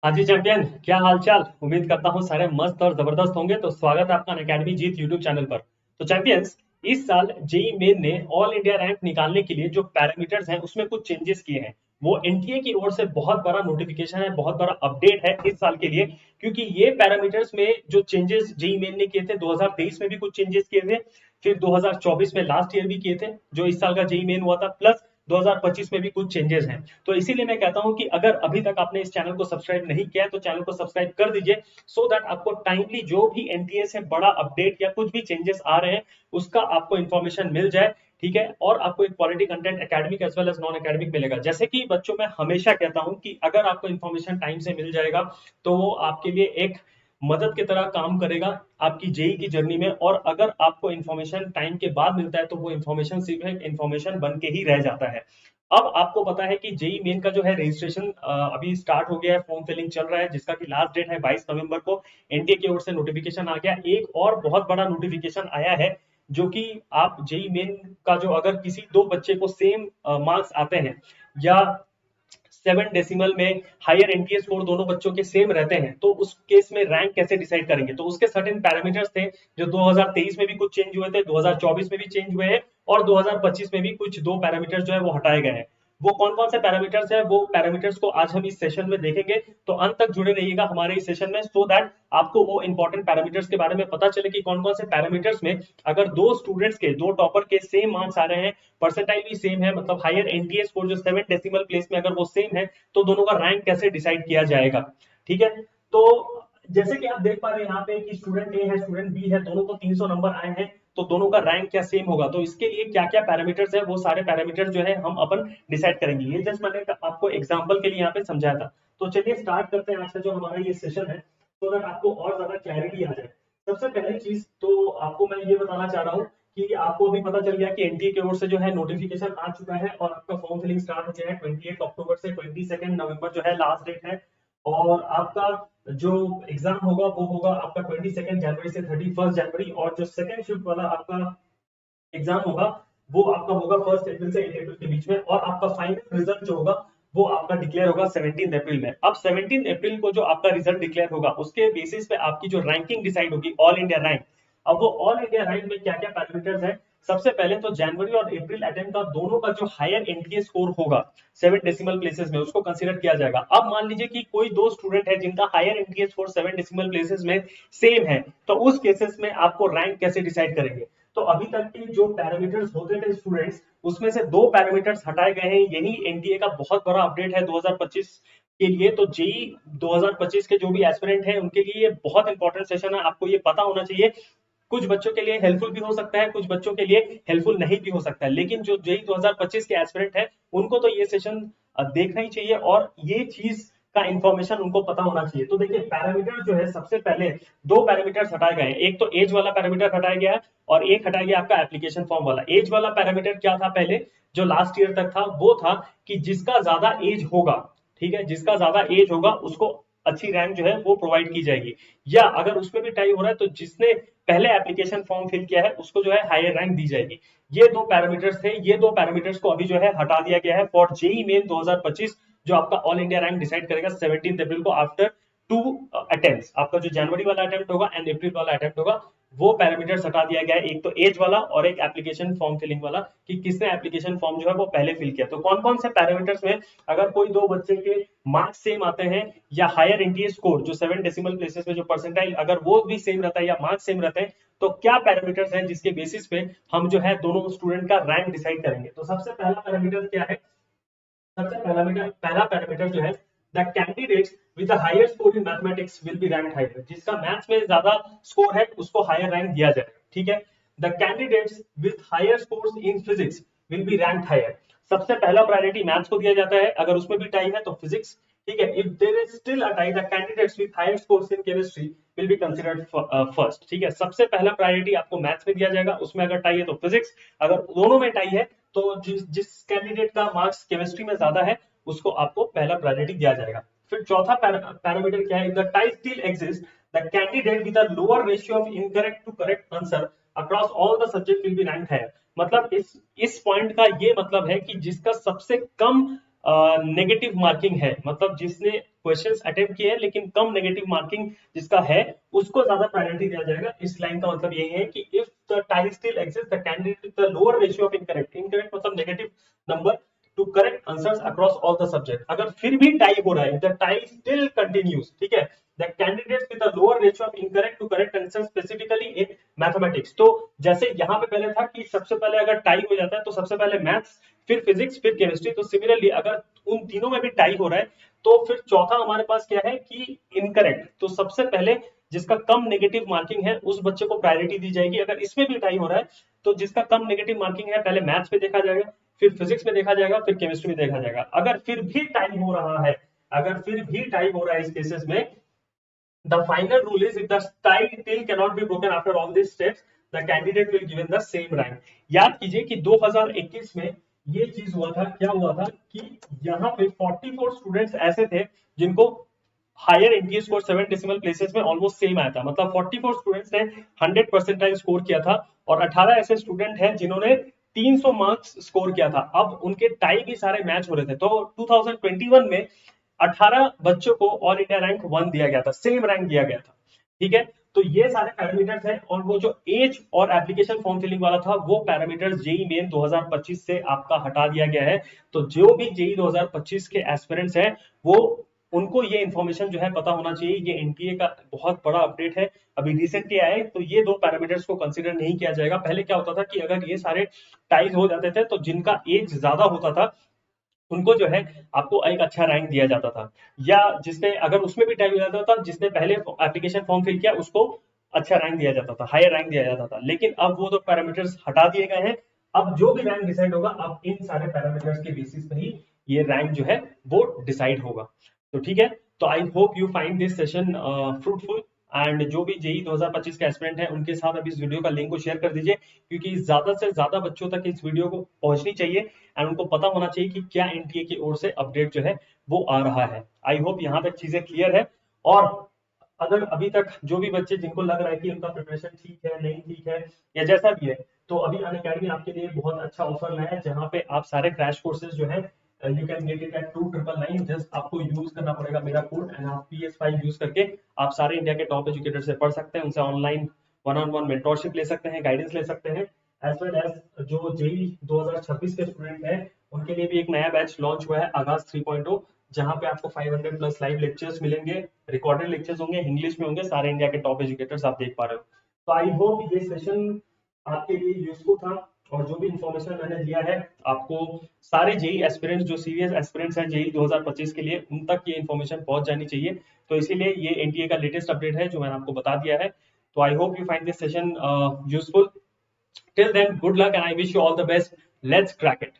हाँ जी चैंपियन, क्या हाल चाल। उम्मीद करता हूँ सारे मस्त और जबरदस्त होंगे। तो स्वागत है आपका अनअकैडमी जीत यूट्यूब चैनल पर। तो चैंपियंस, इस साल जेई मेन ने ऑल इंडिया रैंक निकालने के लिए जो पैरामीटर्स हैं उसमें कुछ चेंजेस किए हैं। वो एनटीए की ओर से बहुत बड़ा नोटिफिकेशन है, बहुत बड़ा अपडेट है इस साल के लिए। क्योंकि ये पैरामीटर्स में जो चेंजेस जेई मेन ने किए थे, 2023 में भी कुछ चेंजेस किए थे, फिर 2024 में लास्ट ईयर भी किए थे जो इस साल का जेई मेन हुआ था, प्लस 2025 में भी कुछ चेंजेस हैं। तो इसीलिए मैं कहता हूं कि अगर अभी तक आपने इस चैनल को सब्सक्राइब नहीं किया है तो चैनल को सब्सक्राइब कर दीजिए, सो दैट आपको टाइमली जो भी एनटीए से बड़ा अपडेट या कुछ भी चेंजेस आ रहे हैं उसका आपको इन्फॉर्मेशन मिल जाए। ठीक है, और आपको एक quality content academic as well as non academic मिलेगा। जैसे कि बच्चों, मैं हमेशा कहता हूं कि अगर आपको इन्फॉर्मेशन टाइम से मिल जाएगा तो वो आपके लिए एक मदद की तरह काम करेगा आपकी जेई की जर्नी में। और अगर आपको इन्फॉर्मेशन टाइम के बाद मिलता है तो वो इन्फॉर्मेशन सिर्फ एक इन्फॉर्मेशन बन के ही रह जाता है। अब आपको पता है कि जेई मेन का जो है रजिस्ट्रेशन अभी स्टार्ट हो गया है, फॉर्म फिलिंग चल रहा है, जिसका कि लास्ट डेट है 22 नवंबर को। एनटीए की ओर से नोटिफिकेशन आ गया। एक और बहुत बड़ा नोटिफिकेशन आया है, जो कि आप जेई मेन का जो, अगर किसी दो बच्चे को सेम मार्क्स आते हैं या 7 डेसिमल में हायर एनटीए स्कोर दोनों बच्चों के सेम रहते हैं, तो उस केस में रैंक कैसे डिसाइड करेंगे। तो उसके सर्टेन पैरामीटर्स थे जो 2023 में भी कुछ चेंज हुए थे, 2024 में भी चेंज हुए हैं, और 2025 में भी कुछ दो पैरामीटर्स जो है वो हटाए गए हैं। वो कौन कौन से पैरामीटर्स हैं, वो पैरामीटर्स को आज हम इस सेशन में देखेंगे। तो अंत तक जुड़े रहिएगा हमारे इस सेशन में, सो दैट आपको वो इंपॉर्टेंट पैरामीटर्स के बारे में पता चले कि कौन कौन से पैरामीटर्स में अगर दो स्टूडेंट्स के, दो टॉपर के सेम मार्क्स आ रहे हैं, परसेंटाइल भी सेम है, मतलब हायर एनटीए स्कोर जो 7 डेसिमल प्लेस में अगर वो सेम है, तो दोनों का रैंक कैसे डिसाइड किया जाएगा। ठीक है, तो जैसे कि आप देख पा रहे हैं यहाँ पे कि स्टूडेंट ए है, स्टूडेंट बी है, दोनों को 300 नंबर आए हैं, तो दोनों का रैंक क्या सेम होगा। तो इसके लिए क्या क्या पैरामीटर्स है, वो सारे पैरामीटर्स जो है हम अपन डिसाइड करेंगे। ये जस्ट मैंने आपको एग्जांपल के लिए यहाँ पे समझाया था। तो चलिए स्टार्ट करते हैं आज का जो हमारा ये सेशन है, तो दैट आपको और ज्यादा क्लैरिटी आ जाए। सबसे पहली चीज तो आपको मैं ये बताना चाह रहा हूँ कि आपको अभी पता चल गया कि एनटीए की ओर से जो है नोटिफिकेशन आ चुका है, और आपका फॉर्म फिलिंग स्टार्ट हो गया है। 28 अक्टूबर से 22 नवंबर जो है लास्ट डेट है। और आपका जो एग्जाम होगा वो होगा आपका 22 जनवरी से 31 जनवरी, और जो सेकंड शिफ्ट वाला आपका एग्जाम होगा वो आपका होगा 1 अप्रैल से 8 अप्रैल के बीच में। और आपका फाइनल रिजल्ट जो होगा वो आपका डिक्लेयर होगा 17 अप्रैल में। अब 17 अप्रैल को जो आपका रिजल्ट डिक्लेयर होगा उसके बेसिस पे आपकी जो रैंकिंग डिसाइड होगी, ऑल इंडिया रैंक। अब वो ऑल इंडिया रैंक में क्या क्या पैरामीटर्स है, सबसे पहले तो जनवरी और अप्रैल अटेम्प्ट का दोनों का जो हायर एनटीए स्कोर होगा 7 डेसिमल प्लेसेस में, उसको कंसीडर किया जाएगा। अब मान लीजिए कि कोई दो स्टूडेंट है जिनका higher NTA score 7 decimal places में सेम है, तो उस केसेस में आपको रैंक कैसे डिसाइड करेंगे। तो अभी तक के जो पैरामीटर्स होते थे स्टूडेंट्स, उसमें से दो पैरामीटर्स हटाए गए हैं। यही एनटीए का बहुत बड़ा अपडेट है 2025 के लिए। तो जेई 2025 के जो भी एस्पिरेंट हैं उनके लिए ये बहुत इंपॉर्टेंट सेशन है, आपको ये पता होना चाहिए। कुछ बच्चों के लिए हेल्पफुल भी हो सकता है, कुछ बच्चों के लिए हेल्पफुल नहीं भी हो सकता है, लेकिन जो जेई 2025 के एस्पिरेंट है उनको तो ये सेशन देखना ही चाहिए, और ये चीज का इंफॉर्मेशन उनको पता होना चाहिए। तो देखिए पैरामीटर जो है, सबसे पहले दो पैरामीटर्स हटाए गए हैं। एक तो एज वाला पैरामीटर हटाया गया है, और एक हटाया गया आपका एप्लीकेशन फॉर्म वाला। एज वाला पैरामीटर क्या था पहले, जो लास्ट ईयर तक था, वो था कि जिसका ज्यादा एज होगा, ठीक है, जिसका ज्यादा एज होगा उसको अच्छी रैंक जो है वो प्रोवाइड की जाएगी। या अगर उसमें भी टाई हो रहा है तो जिसने पहले एप्लीकेशन फॉर्म फिल किया है उसको जो है हायर रैंक दी जाएगी। ये दो पैरामीटर्स थे, ये दो पैरामीटर्स को अभी जो है हटा दिया गया है फॉर जेई मेन 2025, जो आपका ऑल इंडिया रैंक डिसाइड करेगा 17 अप्रैल को, आफ्टर टू अटेम्प्ट्स। आपका जो जनवरी वाला अटेम्प्ट होगा एंड अप्रैल वाला अटेम्प्ट होगा, वो पैरामीटर्स हटा दिया गया है। एक तो एज वाला और एक एप्लीकेशन फॉर्म फिलिंग वाला, कि किसने एप्लीकेशन फॉर्म जो है वो पहले फिल किया। तो कौन कौन से पैरामीटर्स में अगर कोई दो बच्चे के मार्क्स सेम आते हैं, या हायर एनटीए स्कोर जो 7 डेसिमल प्लेसेस में जो परसेंटाइल अगर वो भी सेम रहता है या मार्क्स सेम रहते हैं, तो क्या पैरामीटर्स हैं जिसके बेसिस पे हम जो है दोनों स्टूडेंट का रैंक डिसाइड करेंगे। तो सबसे पहला पैरामीटर क्या है, सबसे पहला पैरामीटर जो है, the candidates with the higher score in mathematics will be ranked higher. जिसका मैथ्स में ज्यादा स्कोर है उसको हायर रैंक दिया जाएगा। ठीक है, the candidates with higher scores in physics will be ranked higher. सबसे पहला प्रायोरिटी मैथ्स को दिया जाता है, अगर उसमें भी टाई है तो फिजिक्स। ठीक है, if there is still a tie, the candidates with higher scores in chemistry will be considered first. ठीक है, सबसे पहला प्रायोरिटी आपको मैथ्स में दिया जाएगा, उसमें अगर टाई है तो फिजिक्स, अगर दोनों में टाई है तो जिस कैंडिडेट का मार्क्स केमिस्ट्री में ज्यादा है उसको आपको पहला प्रायोरिटी दिया जाएगा। फिर चौथा पैरामीटर क्या है, the tie still exist, the candidate with a lower ratio of incorrect to correct answer across all the subject will be ranked higher. मतलब इस पॉइंट का ये मतलब है कि जिसका सबसे कम नेगेटिव मार्किंग है, मतलब जिसने क्वेश्चंस अटेम्प्ट किए हैं लेकिन कम नेगेटिव मार्किंग जिसका है उसको ज्यादा प्रायोरिटी दिया जाएगा। इस लाइन का मतलब यही है कि if the tie still exist the candidate the lower ratio of incorrect, incorrect मतलब negative number to correct answers across all the subject, अगर फिर भी टाई हो रहा है, द टाई स्टिल कंटिन्यूज, ठीक है, the candidates with the lower ratio of incorrect to correct answer specifically in mathematics. तो जैसे यहाँ पे पहले था कि सबसे पहले अगर टाई हो जाता है तो सबसे पहले मैथ्स, फिर फिजिक्स, फिर केमिस्ट्री, तो सिमिलरली अगर उन तीनों में भी टाई हो रहा है तो फिर चौथा हमारे पास क्या है कि इनकरेक्ट, तो सबसे पहले जिसका कम नेगेटिव मार्किंग है उस बच्चे को प्रायोरिटी दी जाएगी। अगर इसमें भी टाई हो रहा है तो जिसका कम नेगेटिव मार्किंग है पहले मैथ्स में देखा जाएगा, फिर फिजिक्स में देखा जाएगा, फिर केमिस्ट्री में देखा जाएगा। अगर फिर भी टाई हो रहा है, अगर फिर भी टाई हो रहा है इस केसेस में, the final rule is if the tie till cannot be broken after all these steps, the candidate will given the same rank। याद कीजिए कि 2021 में ये चीज हुआ था, क्या हुआ था कि यहाँ पे 44 स्टूडेंट्स ऐसे थे जिनको higher NTA score 7 decimal places में ऑलमोस्ट सेम आया था, मतलब 44 स्टूडेंट्स ने 100 परसेंटाइल स्कोर किया था और 18 ऐसे स्टूडेंट हैं जिन्होंने 300 मार्क्स स्कोर किया था। अब उनके टाई भी सारे मैच हो रहे थे, तो 2021 में 18 बच्चों को ऑल इंडिया रैंक 1 दिया गया था, सेम रैंक दिया गया था, ठीक है। तो ये सारे पैरामीटर्स हैं और वो जो एज और एप्लीकेशन फॉर्म फिलिंग वाला था वो पैरामीटर्स जेई मेन 2025 से आपका हटा दिया गया है। तो जो भी जेई 2025 के एस्पिरेंट्स हैं वो उनको ये इन्फॉर्मेशन जो है पता होना चाहिए, ये एनटीए का बहुत बड़ा अपडेट है, अभी रिसेंटली आया है। तो ये दो पैरामीटर्स को कंसीडर नहीं किया जाएगा। पहले क्या होता था कि अगर ये सारे टाइज हो जाते थे तो जिनका एज ज्यादा होता था उनको जो है आपको एक अच्छा रैंक दिया जाता था, या जिसने अगर उसमें भी टाइम हो जाता था जिसने पहले एप्लीकेशन फॉर्म फिल किया उसको अच्छा रैंक दिया जाता था, हायर रैंक दिया जाता था। लेकिन अब वो तो पैरामीटर्स हटा दिए गए हैं, अब जो भी रैंक डिसाइड होगा अब इन सारे पैरामीटर्स के बेसिस पर ही ये रैंक जो है वो डिसाइड होगा। तो ठीक है, तो I hope you find this session fruitful, and जो भी जेई 2025 के एस्पिरेंट हैं उनके साथ अभी इस वीडियो का लिंक को शेयर कर दीजिए, क्योंकि ज्यादा से ज्यादा बच्चों तक इस वीडियो को पहुंचनी चाहिए एंड उनको पता होना चाहिए कि क्या एनटीए की ओर से अपडेट जो है वो आ रहा है। आई होप यहाँ तक चीजें क्लियर है। और अगर अभी तक जो भी बच्चे जिनको लग रहा है कि उनका प्रिपरेशन ठीक है, नहीं ठीक है, या जैसा भी है, तो अभी अनअकैडमी आपके लिए बहुत अच्छा ऑफर लाया है जहाँ पे आप सारे क्रैश कोर्सेज जो है you can get it at 2999। Just आपको यूज करना पड़ेगा मेरा कोड एंड आप PS5 यूज करके आप सारे इंडिया के टॉप एजुकेटर से पढ़ सकते हैं, उनसे online one on one mentorship ले सकते हैं, गाइडेंस ले सकते हैं, एज वेल एज जो जेई 2026 के स्टूडेंट हैं उनके लिए भी एक नया बैच लॉन्च हुआ है आगाज 3.0, जहां पे आपको 500 प्लस लाइव लेक्चर्स मिलेंगे, रिकॉर्डेड लेक्चर्स होंगे, इंग्लिश में होंगे, सारे इंडिया के टॉप एजुकेटर्स आप देख पा रहे हो। तो आई होप ये सेशन आपके लिए यूजफुल था और जो भी इंफॉर्मेशन मैंने दिया है आपको सारे जेई एस्पिरेंट्स जो सीरियस एस्पिरेंट्स हैं जेई 2025 के लिए उन तक ये इन्फॉर्मेशन पहुंच जानी चाहिए। तो इसीलिए ये एनटीए का लेटेस्ट अपडेट है जो मैंने आपको बता दिया है। तो I hope you find this session useful. Till then, good luck and I wish you all the best. Let's crack it.